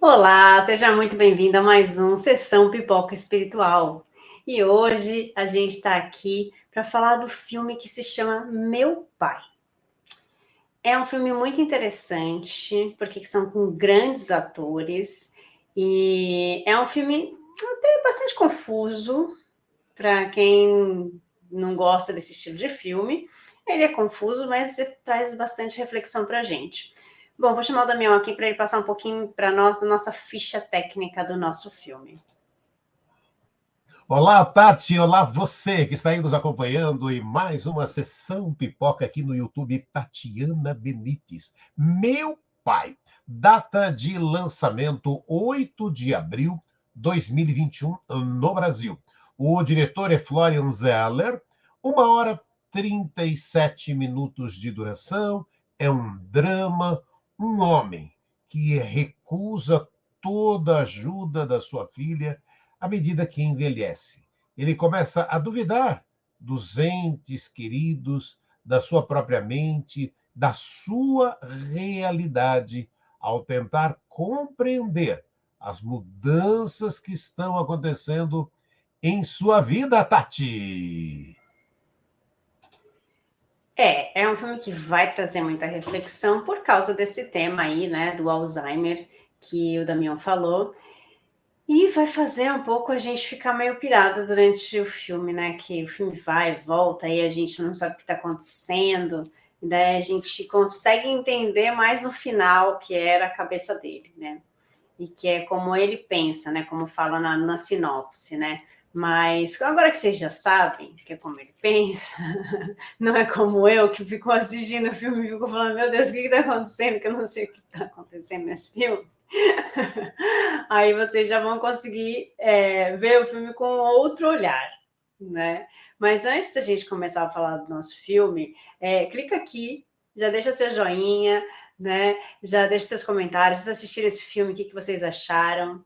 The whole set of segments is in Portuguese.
Olá, seja muito bem-vindo a mais um Sessão Pipoca Espiritual. E hoje a gente está aqui para falar do filme que se chama Meu Pai. É um filme muito interessante, porque são com grandes atores, e é um filme até bastante confuso para quem não gosta desse estilo de filme. Ele é confuso, mas traz bastante reflexão para a gente. Bom, vou chamar o Damião aqui para ele passar um pouquinho para nós da nossa ficha técnica do nosso filme. Olá, Tati. Olá, você que está aí nos acompanhando em mais uma sessão pipoca aqui no YouTube. Tatiana Benites. Meu Pai. Data de lançamento 8 de abril de 2021 no Brasil. O diretor é Florian Zeller. 1 hora e 37 minutos de duração. É um drama. Um homem que recusa toda a ajuda da sua filha à medida que envelhece. Ele começa a duvidar dos entes queridos, da sua própria mente, da sua realidade, ao tentar compreender as mudanças que estão acontecendo em sua vida, Tati. É um filme que vai trazer muita reflexão por causa desse tema aí, né, do Alzheimer, que o Damião falou. E vai fazer um pouco a gente ficar meio pirada durante o filme, né? Que o filme vai e volta e a gente não sabe o que está acontecendo. E daí a gente consegue entender mais no final que era a cabeça dele, né? E que é como ele pensa, né? Como fala na sinopse, né? Mas agora que vocês já sabem que é como ele pensa, não é como eu que fico assistindo o filme e fico falando, meu Deus, o que está acontecendo? Que eu não sei o que está acontecendo nesse filme. Aí vocês já vão conseguir ver o filme com outro olhar, né? Mas antes da gente começar a falar do nosso filme, clica aqui, já deixa seu joinha, né? Já deixa seus comentários, vocês assistiram esse filme, o que vocês acharam?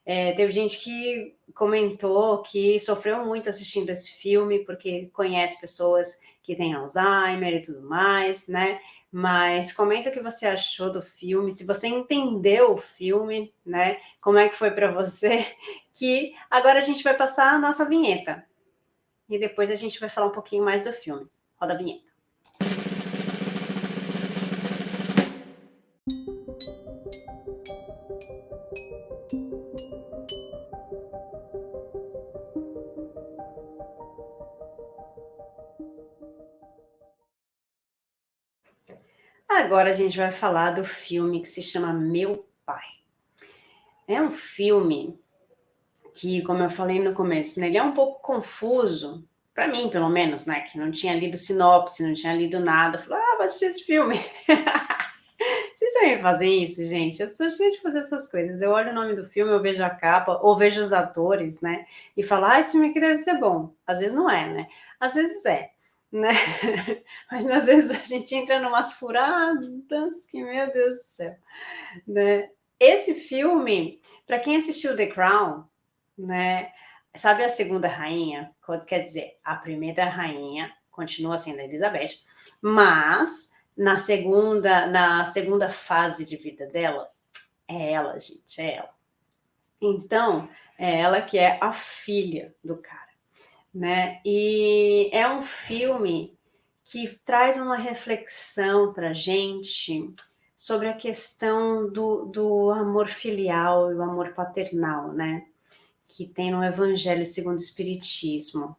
Teve gente que comentou que sofreu muito assistindo esse filme, porque conhece pessoas que têm Alzheimer e tudo mais, né? Mas comenta o que você achou do filme, se você entendeu o filme, né? Como é que foi para você? Que agora a gente vai passar a nossa vinheta. E depois a gente vai falar um pouquinho mais do filme. Roda a vinheta. Agora a gente vai falar do filme que se chama Meu Pai. É um filme que, como eu falei no começo, né, ele é um pouco confuso, para mim, pelo menos, né, que não tinha lido sinopse, não tinha lido nada. Falou, vou assistir esse filme. Vocês também fazem isso, gente? Eu sou cheia de fazer essas coisas. Eu olho o nome do filme, eu vejo a capa, ou vejo os atores, né, e falo, esse filme aqui deve ser bom. Às vezes não é, né? Às vezes é, né? Mas às vezes a gente entra numas furadas que, meu Deus do céu, né? Esse filme, para quem assistiu The Crown, né? Sabe a segunda rainha? Quer dizer, a primeira rainha continua sendo a Elizabeth, mas na segunda fase de vida dela, é ela, gente, é ela. Então, é ela que é a filha do cara, né? E é um filme que traz uma reflexão pra gente sobre a questão do amor filial e o amor paternal, né? Que tem no Evangelho segundo o Espiritismo.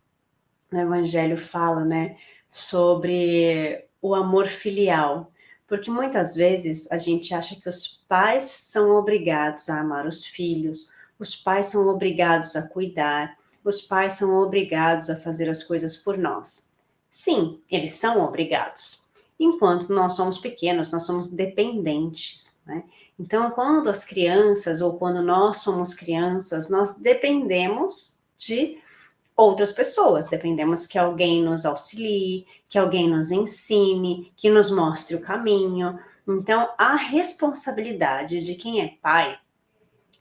O Evangelho fala, né, sobre o amor filial, porque muitas vezes a gente acha que os pais são obrigados a amar os filhos, os pais são obrigados a cuidar, os pais são obrigados a fazer as coisas por nós. Sim, eles são obrigados. Enquanto nós somos pequenos, nós somos dependentes, né? Então, quando as crianças ou quando nós somos crianças, nós dependemos de outras pessoas, dependemos que alguém nos auxilie, que alguém nos ensine, que nos mostre o caminho. Então, a responsabilidade de quem é pai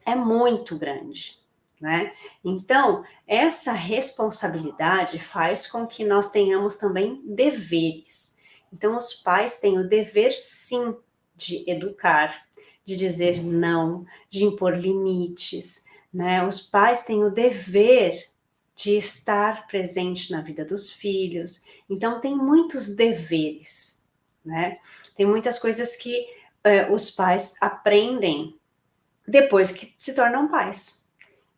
é muito grande, né? Então, essa responsabilidade faz com que nós tenhamos também deveres. Então, os pais têm o dever, sim, de educar, de dizer não, de impor limites, né? Os pais têm o dever de estar presente na vida dos filhos. Então, tem muitos deveres, né? Tem muitas coisas que os pais aprendem depois que se tornam pais,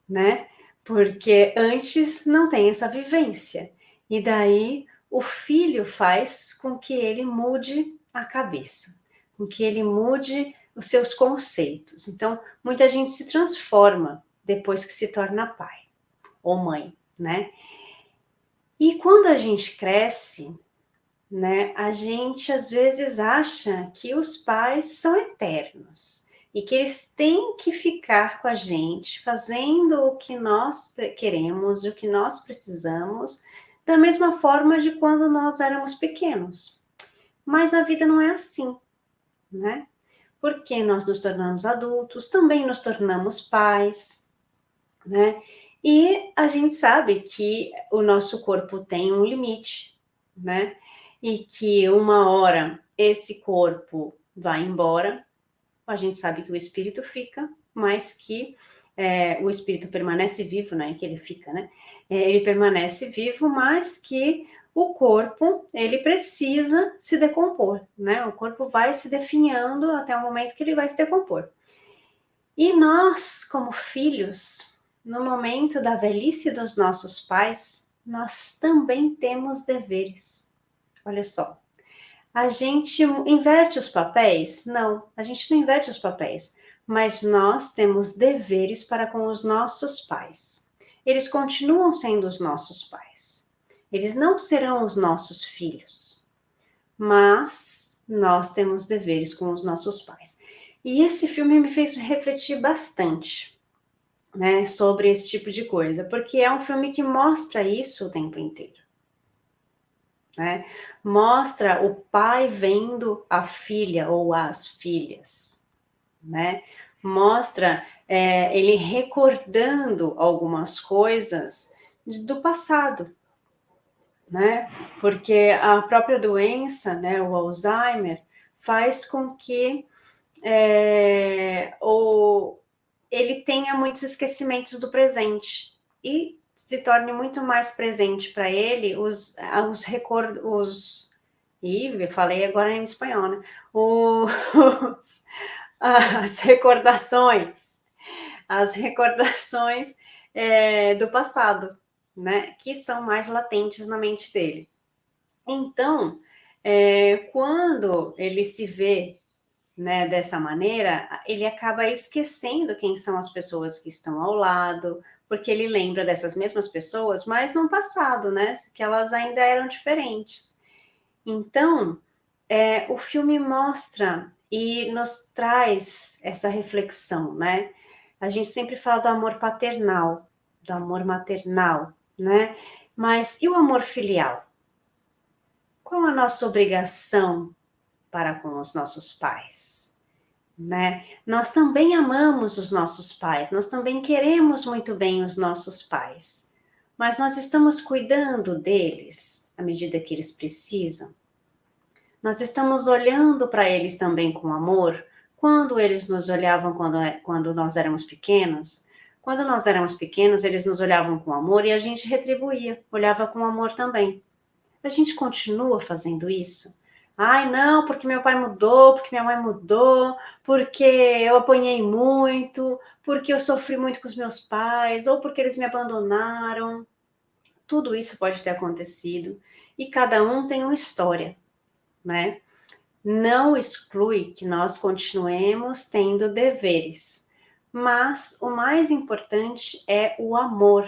né? Porque antes não tem essa vivência. E daí o filho faz com que ele mude a cabeça, com que ele mude os seus conceitos. Então, muita gente se transforma depois que se torna pai ou mãe, né? E quando a gente cresce, né, a gente às vezes acha que os pais são eternos e que eles têm que ficar com a gente, fazendo o que nós queremos, o que nós precisamos, da mesma forma de quando nós éramos pequenos. Mas a vida não é assim, né? Porque nós nos tornamos adultos, também nos tornamos pais, né? E a gente sabe que o nosso corpo tem um limite, né? E que uma hora esse corpo vai embora, a gente sabe que o espírito fica, mas que o espírito permanece vivo, né? Que ele fica, né? Ele permanece vivo, mas que o corpo, ele precisa se decompor, né? O corpo vai se definhando até o momento que ele vai se decompor. E nós, como filhos, no momento da velhice dos nossos pais, nós também temos deveres. Olha só, a gente inverte os papéis? Não, a gente não inverte os papéis, mas nós temos deveres para com os nossos pais. Eles continuam sendo os nossos pais. Eles não serão os nossos filhos, mas nós temos deveres com os nossos pais. E esse filme me fez refletir bastante, né, sobre esse tipo de coisa, porque é um filme que mostra isso o tempo inteiro, né? Mostra o pai vendo a filha ou as filhas, né? Mostra ele recordando algumas coisas do passado, né? Porque a própria doença, né, o Alzheimer, faz com que ele tenha muitos esquecimentos do presente e se torne muito mais presente para ele os recordos. Eu falei agora em espanhol, né? As recordações. As recordações do passado, né? Que são mais latentes na mente dele. Então, quando ele se vê, né, dessa maneira, ele acaba esquecendo quem são as pessoas que estão ao lado, porque ele lembra dessas mesmas pessoas, mas no passado, né, que elas ainda eram diferentes. Então, o filme mostra e nos traz essa reflexão, né? A gente sempre fala do amor paternal, do amor maternal, né? Mas e o amor filial? Qual a nossa obrigação para com os nossos pais, né? Nós também amamos os nossos pais, nós também queremos muito bem os nossos pais, mas nós estamos cuidando deles à medida que eles precisam. Nós estamos olhando para eles também com amor, quando eles nos olhavam quando nós éramos pequenos. Quando nós éramos pequenos, eles nos olhavam com amor e a gente retribuía, olhava com amor também. A gente continua fazendo isso? Ai, não, porque meu pai mudou, porque minha mãe mudou, porque eu apanhei muito, porque eu sofri muito com os meus pais, ou porque eles me abandonaram. Tudo isso pode ter acontecido e cada um tem uma história, né? Não exclui que nós continuemos tendo deveres, mas o mais importante é o amor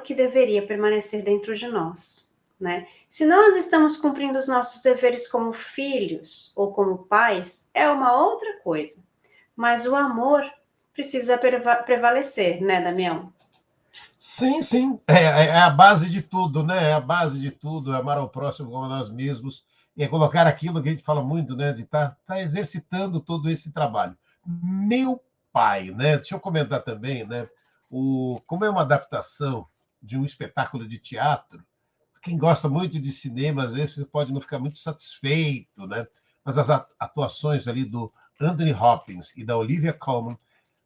que deveria permanecer dentro de nós, né? Se nós estamos cumprindo os nossos deveres como filhos ou como pais, é uma outra coisa, mas o amor precisa prevalecer, né, Damião? Sim, sim, é a base de tudo, né? É a base de tudo, é amar ao próximo como a nós mesmos, e é colocar aquilo que a gente fala muito, né? De estar exercitando todo esse trabalho. Meu pai, né? Deixa eu comentar também, né? Como é uma adaptação de um espetáculo de teatro, quem gosta muito de cinema, às vezes pode não ficar muito satisfeito, né? Mas as atuações ali do Anthony Hopkins e da Olivia Colman,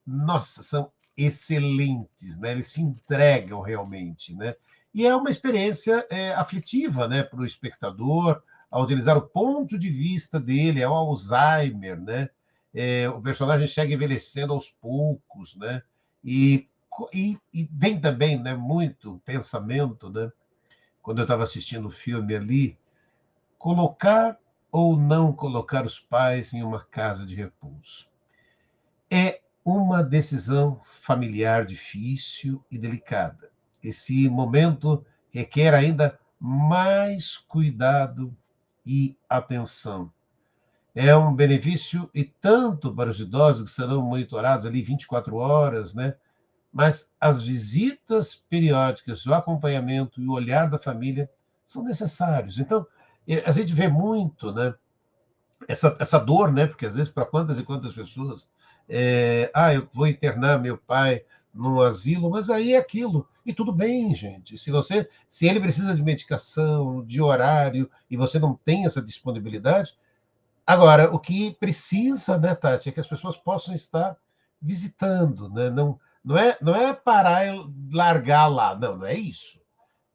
nossa, são excelentes, né? Eles se entregam realmente, né? E é uma experiência aflitiva, né, para o espectador, ao utilizar o ponto de vista dele, é o Alzheimer, né? O personagem chega envelhecendo aos poucos, né? E vem também, né, muito pensamento, né? Quando eu estava assistindo o filme ali, colocar ou não colocar os pais em uma casa de repouso. É uma decisão familiar difícil e delicada. Esse momento requer ainda mais cuidado e atenção. É um benefício e tanto para os idosos que serão monitorados ali 24 horas, né? Mas as visitas periódicas, o acompanhamento e o olhar da família são necessários. Então, a gente vê muito, né, essa dor, né? Porque às vezes para quantas e quantas pessoas, eu vou internar meu pai num asilo, mas aí é aquilo. E tudo bem, gente. Se ele precisa de medicação, de horário, e você não tem essa disponibilidade, agora o que precisa, né, Tati, é que as pessoas possam estar visitando, né? Não é parar e largar lá, não é isso.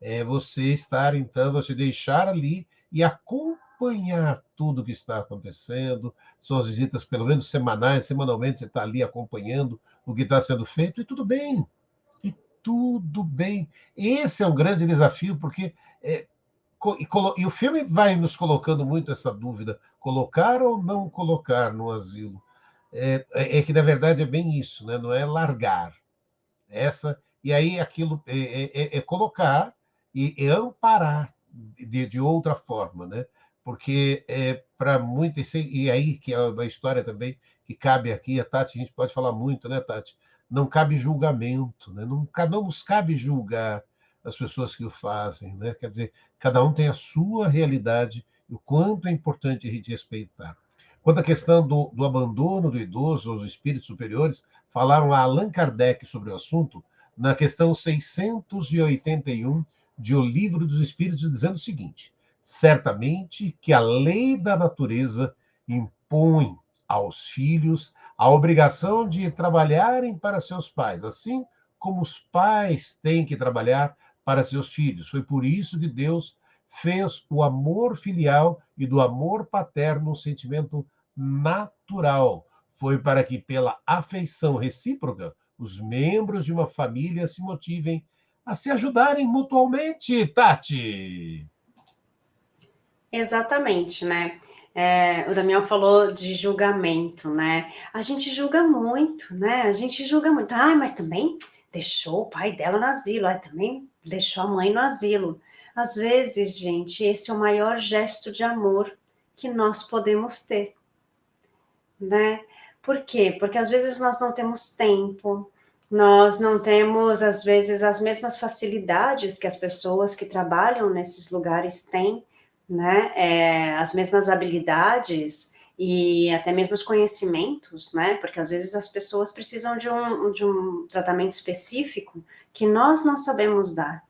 É você estar, então, você deixar ali e acompanhar tudo o que está acontecendo, suas visitas, pelo menos semanais, semanalmente, você está ali acompanhando o que está sendo feito, e tudo bem. Esse é um grande desafio, porque e o filme vai nos colocando muito essa dúvida, colocar ou não colocar no asilo. É que, na verdade, é bem isso, né? Não é largar, e aí aquilo é colocar e amparar de outra forma, né? Porque para muitas, e aí que é uma história também que cabe aqui, a Tati, a gente pode falar muito, né, Tati? Não cabe julgamento, né? Não nos cabe julgar as pessoas que o fazem, né? Quer dizer, cada um tem a sua realidade e o quanto é importante a gente respeitar. Quanto à questão do abandono do idoso aos espíritos superiores, falaram a Allan Kardec sobre o assunto na questão 681 de O Livro dos Espíritos, dizendo o seguinte: certamente que a lei da natureza impõe aos filhos a obrigação de trabalharem para seus pais, assim como os pais têm que trabalhar para seus filhos. Foi por isso que Deus fez o amor filial e do amor paterno um sentimento natural. Foi para que, pela afeição recíproca, os membros de uma família se motivem a se ajudarem mutualmente, Tati. Exatamente, né? O Damião falou de julgamento, né? A gente julga muito, né? A gente julga muito. Ah, mas também deixou o pai dela no asilo, também deixou a mãe no asilo. Às vezes, gente, esse é o maior gesto de amor que nós podemos ter, né? Por quê? Porque às vezes nós não temos tempo, nós não temos, às vezes, as mesmas facilidades que as pessoas que trabalham nesses lugares têm, né? As mesmas habilidades e até mesmo os conhecimentos, né? Porque às vezes as pessoas precisam de um tratamento específico que nós não sabemos dar.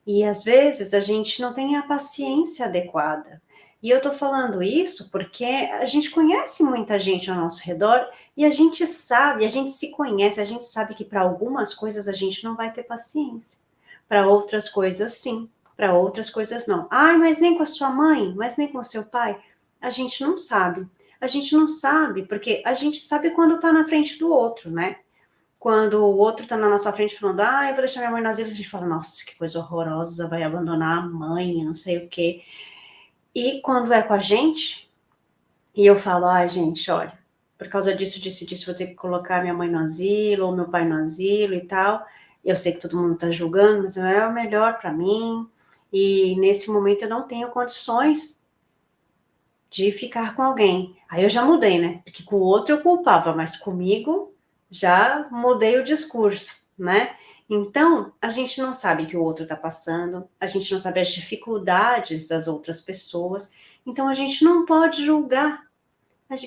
E às vezes a gente não tem a paciência adequada. E eu tô falando isso porque a gente conhece muita gente ao nosso redor e a gente sabe, a gente se conhece, a gente sabe que para algumas coisas a gente não vai ter paciência. Para outras coisas, sim. Para outras coisas, não. Ai, mas nem com a sua mãe, mas nem com o seu pai. A gente não sabe. A gente não sabe, porque a gente sabe quando tá na frente do outro, né? Quando o outro tá na nossa frente falando, eu vou deixar minha mãe no asilo, a gente fala, nossa, que coisa horrorosa, vai abandonar a mãe, não sei o quê. E quando é com a gente, e eu falo, gente, olha, por causa disso, vou ter que colocar minha mãe no asilo, ou meu pai no asilo e tal. Eu sei que todo mundo tá julgando, mas é o melhor para mim. E nesse momento eu não tenho condições de ficar com alguém. Aí eu já mudei, né? Porque com o outro eu culpava, mas comigo já mudei o discurso, né? Então, a gente não sabe o que o outro está passando, a gente não sabe as dificuldades das outras pessoas, então a gente não pode julgar.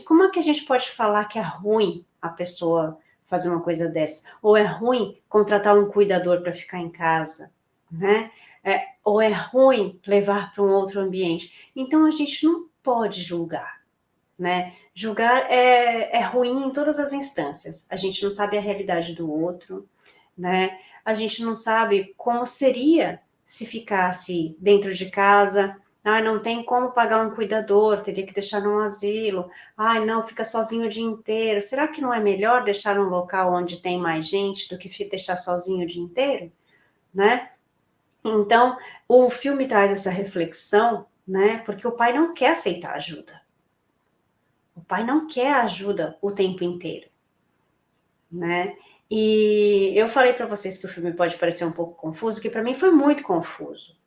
Como é que a gente pode falar que é ruim a pessoa fazer uma coisa dessa? Ou é ruim contratar um cuidador para ficar em casa, né? Ou é ruim levar para um outro ambiente? Então a gente não pode julgar, né? Julgar é ruim em todas as instâncias. A gente não sabe a realidade do outro, né? A gente não sabe como seria se ficasse dentro de casa. Ah, não tem como pagar um cuidador, teria que deixar num asilo. Ah, não, fica sozinho o dia inteiro. Será que não é melhor deixar num local onde tem mais gente do que deixar sozinho o dia inteiro, né? Então, o filme traz essa reflexão, né? Porque o pai não quer aceitar ajuda. O pai não quer ajuda o tempo inteiro, né? E eu falei para vocês que o filme pode parecer um pouco confuso, que para mim foi muito confuso,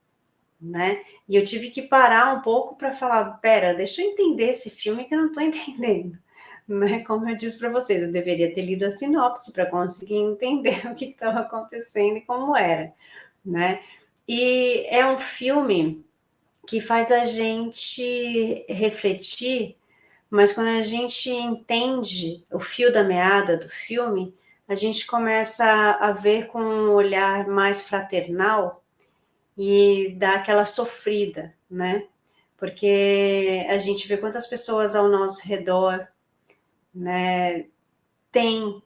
né? E eu tive que parar um pouco para falar, pera, deixa eu entender esse filme que eu não estou entendendo, né? Como eu disse para vocês, eu deveria ter lido a sinopse para conseguir entender o que estava acontecendo e como era, né? E é um filme que faz a gente refletir, mas quando a gente entende o fio da meada do filme, a gente começa a ver com um olhar mais fraternal e dá aquela sofrida, né? Porque a gente vê quantas pessoas ao nosso redor, né, têm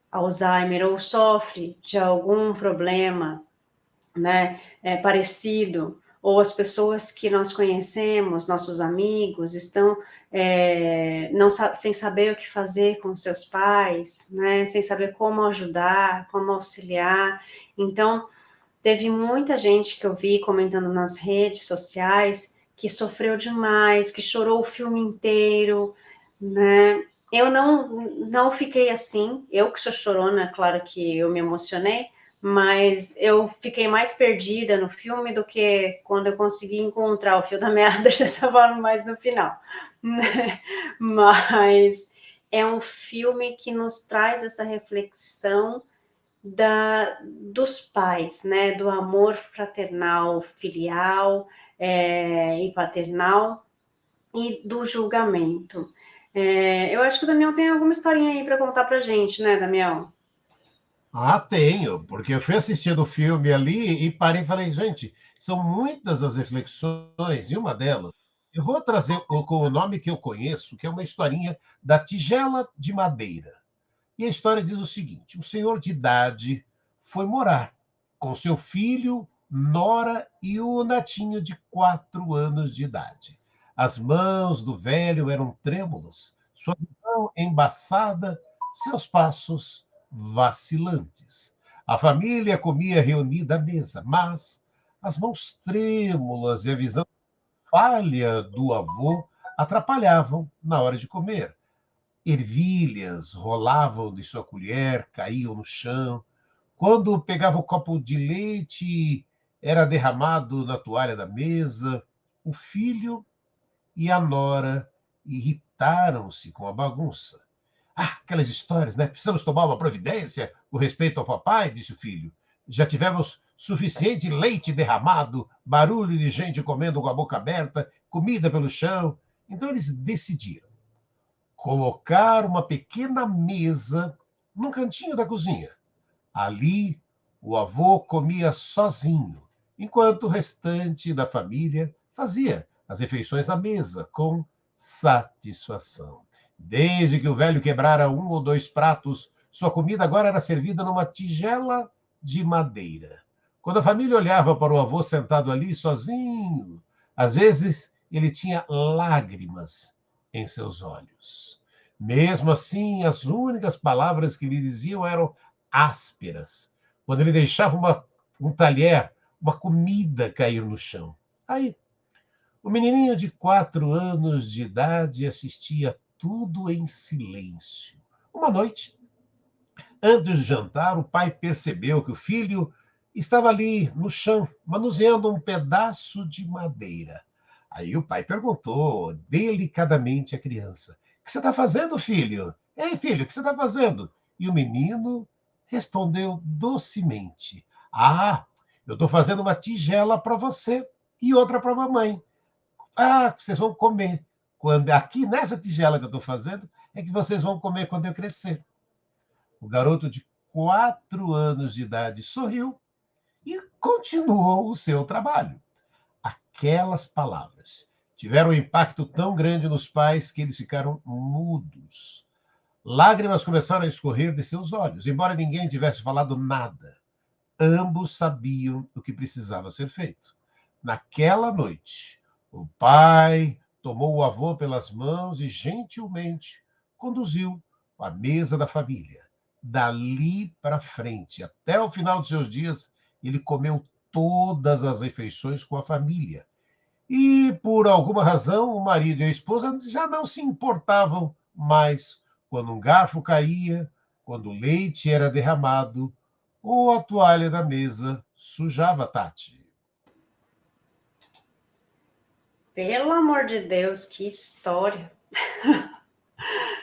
Alzheimer ou sofre de algum problema, né, parecido, ou as pessoas que nós conhecemos, nossos amigos, estão não sem saber o que fazer com seus pais, né, sem saber como ajudar, como auxiliar. Então, teve muita gente que eu vi comentando nas redes sociais que sofreu demais, que chorou o filme inteiro, né? Eu não fiquei assim, eu que sou chorona, claro que eu me emocionei, mas eu fiquei mais perdida no filme do que quando eu consegui encontrar o fio da meada, já estava mais no final, né? Mas é um filme que nos traz essa reflexão dos pais, né? Do amor fraternal, filial e paternal e do julgamento. Eu acho que o Damião tem alguma historinha aí para contar para gente, né, Damião? Ah, tenho, porque eu fui assistindo o filme ali e parei e falei, gente, são muitas as reflexões, e uma delas, eu vou trazer com o nome que eu conheço, que é uma historinha da tigela de madeira. E a história diz o seguinte: um senhor de idade foi morar com seu filho, nora e o netinho de 4 anos de idade. As mãos do velho eram trêmulas, sua visão embaçada, seus passos vacilantes. A família comia reunida à mesa, mas as mãos trêmulas e a visão falha do avô atrapalhavam na hora de comer. Ervilhas rolavam de sua colher, caíam no chão. Quando pegava o copo de leite, era derramado na toalha da mesa. O filho e a nora irritaram-se com a bagunça. Ah, aquelas histórias, né? Precisamos tomar uma providência com respeito ao papai, disse o filho. Já tivemos suficiente leite derramado, barulho de gente comendo com a boca aberta, comida pelo chão. Então eles decidiram colocar uma pequena mesa num cantinho da cozinha. Ali, o avô comia sozinho, enquanto o restante da família fazia as refeições à mesa com satisfação. Desde que o velho quebrara um ou dois pratos, sua comida agora era servida numa tigela de madeira. Quando a família olhava para o avô sentado ali sozinho, às vezes ele tinha lágrimas em seus olhos. Mesmo assim, as únicas palavras que lhe diziam eram ásperas, quando ele deixava um talher, uma comida cair no chão. Aí, o menininho de 4 anos de idade assistia tudo em silêncio. Uma noite, antes de jantar, o pai percebeu que o filho estava ali no chão, manuseando um pedaço de madeira. Aí o pai perguntou delicadamente à criança: O que você está fazendo, filho? Ei, filho, o que você está fazendo? E o menino respondeu docemente: Ah, eu estou fazendo uma tigela para você e outra para a mamãe. Ah, vocês vão comer. Quando aqui nessa tigela que eu estou fazendo, é que vocês vão comer quando eu crescer. O garoto de 4 anos de idade sorriu e continuou o seu trabalho. Aquelas palavras tiveram um impacto tão grande nos pais que eles ficaram mudos. Lágrimas começaram a escorrer de seus olhos, embora ninguém tivesse falado nada. Ambos sabiam o que precisava ser feito. Naquela noite, o pai tomou o avô pelas mãos e gentilmente conduziu à mesa da família. Dali para frente, até o final de seus dias, ele comeu todas as refeições com a família. E, por alguma razão, o marido e a esposa já não se importavam mais quando um garfo caía, quando o leite era derramado ou a toalha da mesa sujava Tati. Pelo amor de Deus, que história.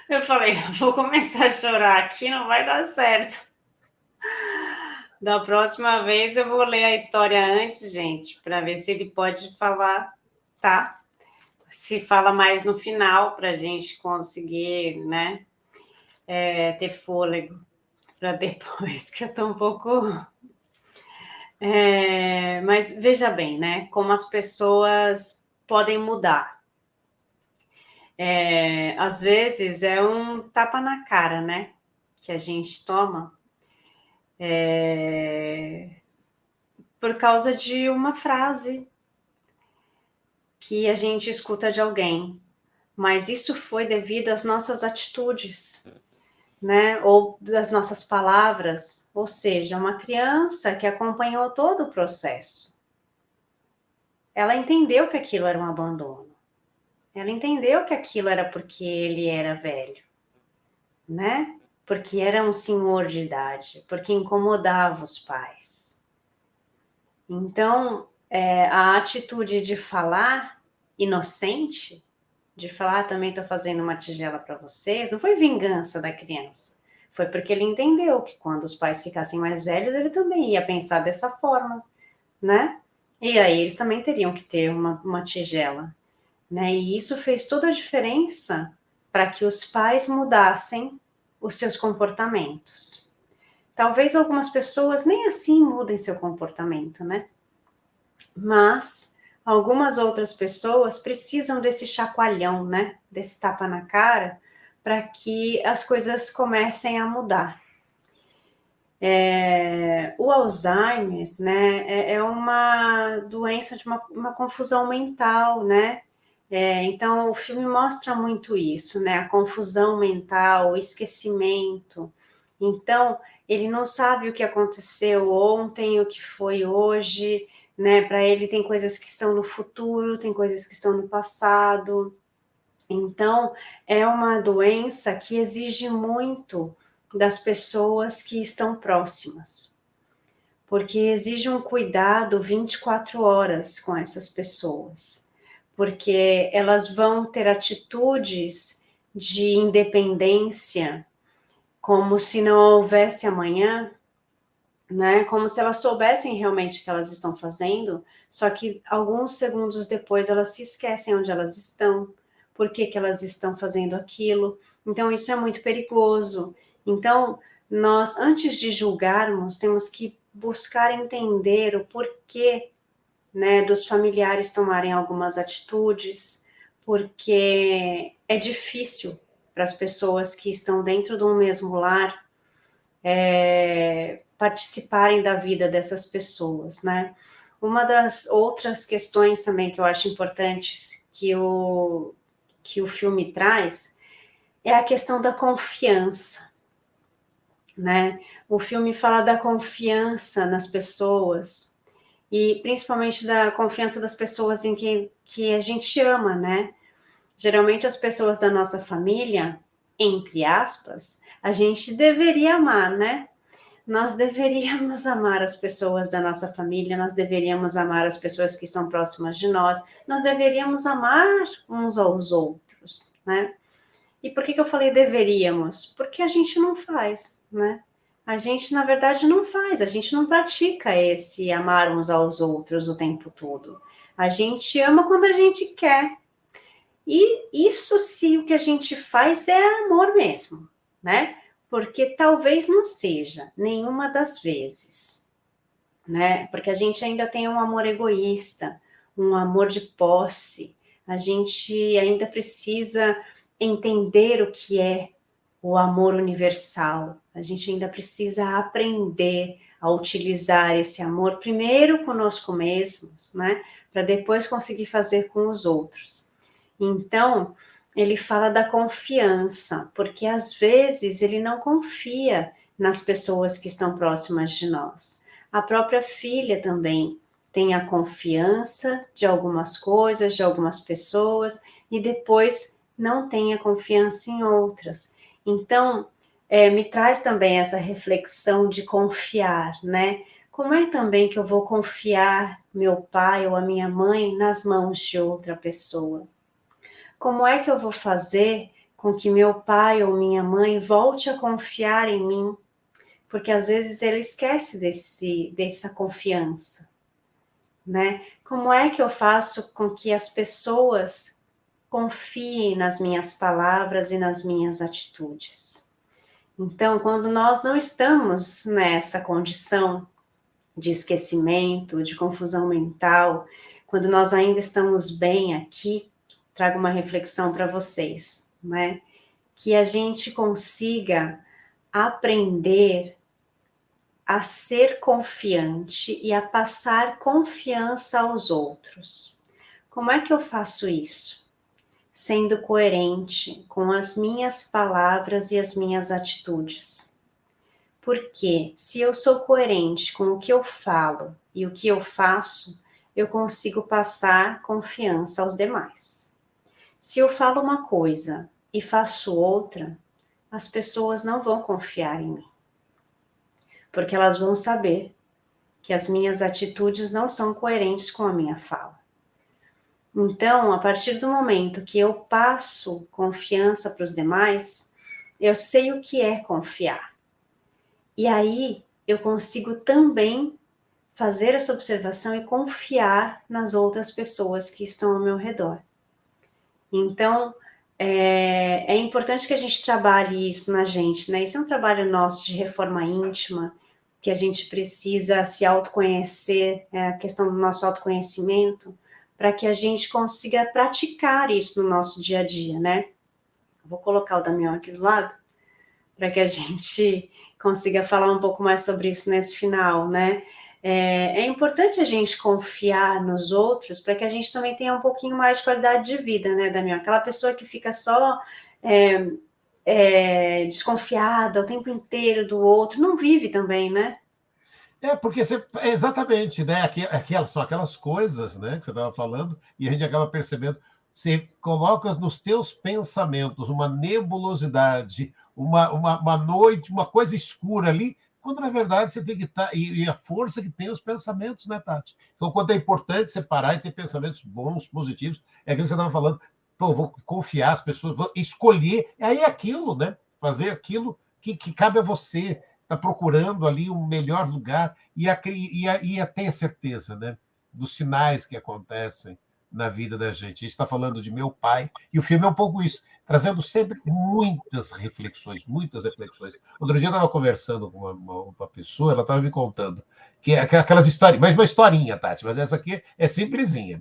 Eu falei, vou começar a chorar aqui, não vai dar certo. Da próxima vez eu vou ler a história antes, gente, para ver se ele pode falar, tá? Se fala mais no final, para a gente conseguir, né, ter fôlego para depois, que eu tô um pouco... mas veja bem, né, como as pessoas podem mudar. Às vezes é um tapa na cara, né, que a gente toma por causa de uma frase que a gente escuta de alguém, mas isso foi devido às nossas atitudes, né, ou das nossas palavras, ou seja, uma criança que acompanhou todo o processo. Ela entendeu que aquilo era um abandono. Ela entendeu que aquilo era porque ele era velho, né? Porque era um senhor de idade, porque incomodava os pais. Então, a atitude de falar inocente, de falar, também estou fazendo uma tigela para vocês, não foi vingança da criança. Foi porque ele entendeu que quando os pais ficassem mais velhos, ele também ia pensar dessa forma, né? E aí eles também teriam que ter uma tigela, né? E isso fez toda a diferença para que os pais mudassem os seus comportamentos. Talvez algumas pessoas nem assim mudem seu comportamento, né? Mas algumas outras pessoas precisam desse chacoalhão, né? Desse tapa na cara, para que as coisas comecem a mudar. O Alzheimer, né, é uma doença de uma confusão mental, né? Então, o filme mostra muito isso, né? A confusão mental, o esquecimento. Então, ele não sabe o que aconteceu ontem, o que foi hoje, né? Para ele, tem coisas que estão no futuro, tem coisas que estão no passado. Então, é uma doença que exige muito das pessoas que estão próximas, porque exige um cuidado 24 horas com essas pessoas, porque elas vão ter atitudes de independência como se não houvesse amanhã, né? Como se elas soubessem realmente o que elas estão fazendo, só que alguns segundos depois elas se esquecem onde elas estão, por que elas estão fazendo aquilo. Então isso é muito perigoso. Então nós, antes de julgarmos, temos que buscar entender o porquê, né, dos familiares tomarem algumas atitudes, porque é difícil para as pessoas que estão dentro de um mesmo lar participarem da vida dessas pessoas, né? Uma das outras questões também que eu acho importantes que o filme traz é a questão da confiança, né? O filme fala da confiança nas pessoas e principalmente da confiança das pessoas em quem que a gente ama, né? Geralmente as pessoas da nossa família, entre aspas, a gente deveria amar, né? Nós deveríamos amar as pessoas da nossa família, nós deveríamos amar as pessoas que estão próximas de nós, nós deveríamos amar uns aos outros, né? E por que eu falei deveríamos? Porque a gente não faz, né? A gente, na verdade, não faz, a gente não pratica esse amar uns aos outros o tempo todo. A gente ama quando a gente quer. E isso, se o que a gente faz é amor mesmo, né? Porque talvez não seja nenhuma das vezes, né? Porque a gente ainda tem um amor egoísta, um amor de posse. A gente ainda precisa entender o que é o amor universal. A gente ainda precisa aprender a utilizar esse amor primeiro conosco mesmos, né? Para depois conseguir fazer com os outros. Então, ele fala da confiança, porque às vezes ele não confia nas pessoas que estão próximas de nós. A própria filha também tem a confiança de algumas coisas, de algumas pessoas, e depois não tem a confiança em outras. Então, me traz também essa reflexão de confiar, né? Como é também que eu vou confiar meu pai ou a minha mãe nas mãos de outra pessoa? Como é que eu vou fazer com que meu pai ou minha mãe volte a confiar em mim? Porque às vezes ele esquece dessa confiança, né? Como é que eu faço com que as pessoas confiem nas minhas palavras e nas minhas atitudes? Então, quando nós não estamos nessa condição de esquecimento, de confusão mental, quando nós ainda estamos bem aqui, trago uma reflexão para vocês, né? Que a gente consiga aprender a ser confiante e a passar confiança aos outros. Como é que eu faço isso? Sendo coerente com as minhas palavras e as minhas atitudes. Porque se eu sou coerente com o que eu falo e o que eu faço, eu consigo passar confiança aos demais. Se eu falo uma coisa e faço outra, as pessoas não vão confiar em mim. Porque elas vão saber que as minhas atitudes não são coerentes com a minha fala. Então, a partir do momento que eu passo confiança para os demais, eu sei o que é confiar. E aí eu consigo também fazer essa observação e confiar nas outras pessoas que estão ao meu redor. Então, é importante que a gente trabalhe isso na gente, né? Isso é um trabalho nosso de reforma íntima, que a gente precisa se autoconhecer, a questão do nosso autoconhecimento, para que a gente consiga praticar isso no nosso dia a dia, né? Vou colocar o Damião aqui do lado, para que a gente consiga falar um pouco mais sobre isso nesse final, né? É importante a gente confiar nos outros para que a gente também tenha um pouquinho mais de qualidade de vida, né, Damião? Aquela pessoa que fica só desconfiada o tempo inteiro do outro, não vive também, né? Porque exatamente, né? São aquelas coisas, né, que você estava falando, e a gente acaba percebendo. Você coloca nos teus pensamentos uma nebulosidade, uma noite, uma coisa escura ali, quando na verdade você tem que estar. E a força que tem os pensamentos, né, Tati? Então, quanto é importante separar e ter pensamentos bons, positivos, é aquilo que você estava falando. Pô, vou confiar as pessoas, vou escolher. Aí é aquilo, né? Fazer aquilo que cabe a você, está procurando ali um melhor lugar e a ter certeza, né, dos sinais que acontecem na vida da gente. A gente está falando de meu pai, e o filme é um pouco isso, trazendo sempre muitas reflexões, muitas reflexões. Outro dia eu estava conversando com uma pessoa, ela estava me contando que aquelas histórias, mas uma historinha, Tati, mas essa aqui é simplesinha.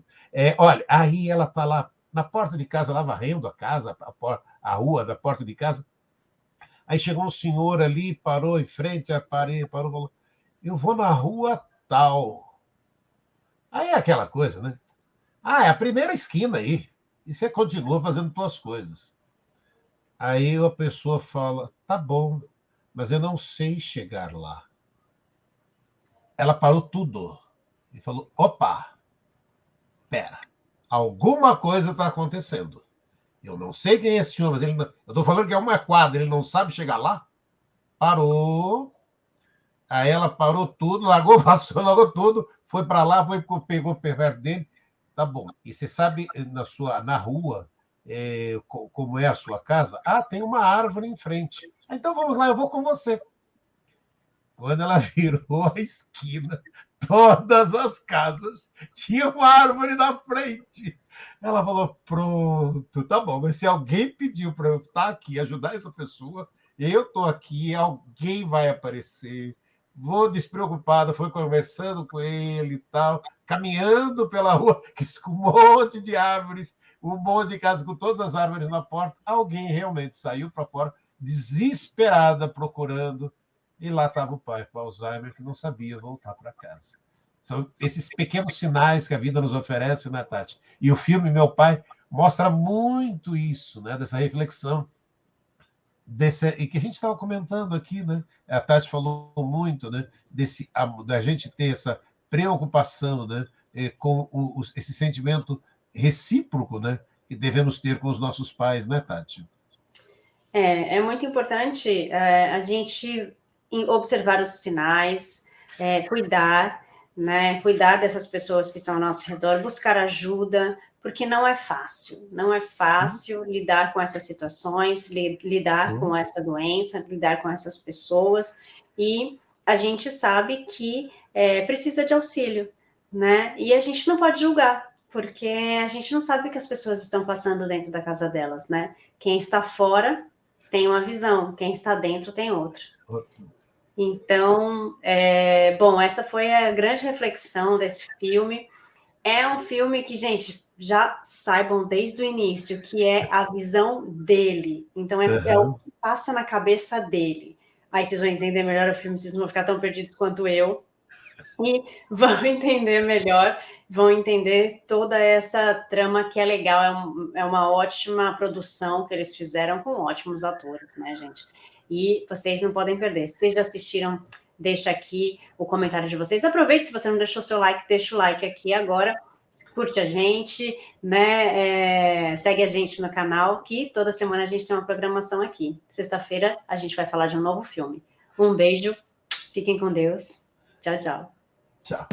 Olha, aí ela está lá na porta de casa, lá varrendo a casa, a rua da porta de casa. Aí chegou um senhor ali, parou em frente à parede, parou, falou: eu vou na rua tal. Aí é aquela coisa, né? É a primeira esquina aí. E você continua fazendo suas coisas. Aí a pessoa fala: tá bom, mas eu não sei chegar lá. Ela parou tudo e falou: opa, pera, alguma coisa está acontecendo. Eu não sei quem é esse senhor, mas eu estou falando que é uma quadra, ele não sabe chegar lá? Parou. Aí ela parou tudo, largou, passou, largou tudo, foi para lá, pegou o perto dele. Tá bom. E você sabe na rua como é a sua casa? Tem uma árvore em frente. Então vamos lá, eu vou com você. Quando ela virou a esquina, todas as casas tinham uma árvore na frente. Ela falou: pronto, tá bom, mas se alguém pediu para eu estar aqui, ajudar essa pessoa, eu estou aqui, alguém vai aparecer. Vou despreocupada, foi conversando com ele e tal, caminhando pela rua, com um monte de árvores, um monte de casa com todas as árvores na porta. Alguém realmente saiu para fora, desesperada, procurando, e lá estava o pai com Alzheimer, que não sabia voltar para casa. São esses pequenos sinais que a vida nos oferece, né, Tati? E o filme Meu Pai mostra muito isso, né, dessa reflexão. E que a gente estava comentando aqui, né? A Tati falou muito, né? Da gente ter essa preocupação, né? Com esse sentimento recíproco, né? Que devemos ter com os nossos pais, né, Tati? É muito importante a gente observar os sinais, cuidar, né? Cuidar dessas pessoas que estão ao nosso redor, buscar ajuda, porque não é fácil. Não é fácil lidar com essas situações, lidar com essa doença, lidar com essas pessoas. E a gente sabe que precisa de auxílio, né? E a gente não pode julgar, porque a gente não sabe o que as pessoas estão passando dentro da casa delas, né? Quem está fora tem uma visão, quem está dentro tem outra. Então, bom, essa foi a grande reflexão desse filme. É um filme que, gente, já saibam desde o início que é a visão dele. Então, é o que passa na cabeça dele. Aí vocês vão entender melhor o filme, vocês não vão ficar tão perdidos quanto eu. E vão entender melhor, vão entender toda essa trama que é legal, é uma ótima produção que eles fizeram com ótimos atores, né, gente? E vocês não podem perder. Se vocês já assistiram, deixa aqui o comentário de vocês. Aproveite, se você não deixou seu like, deixa o like aqui agora. Curte a gente, né? Segue a gente no canal, que toda semana a gente tem uma programação aqui. Sexta-feira a gente vai falar de um novo filme. Um beijo, fiquem com Deus. Tchau, tchau. Tchau.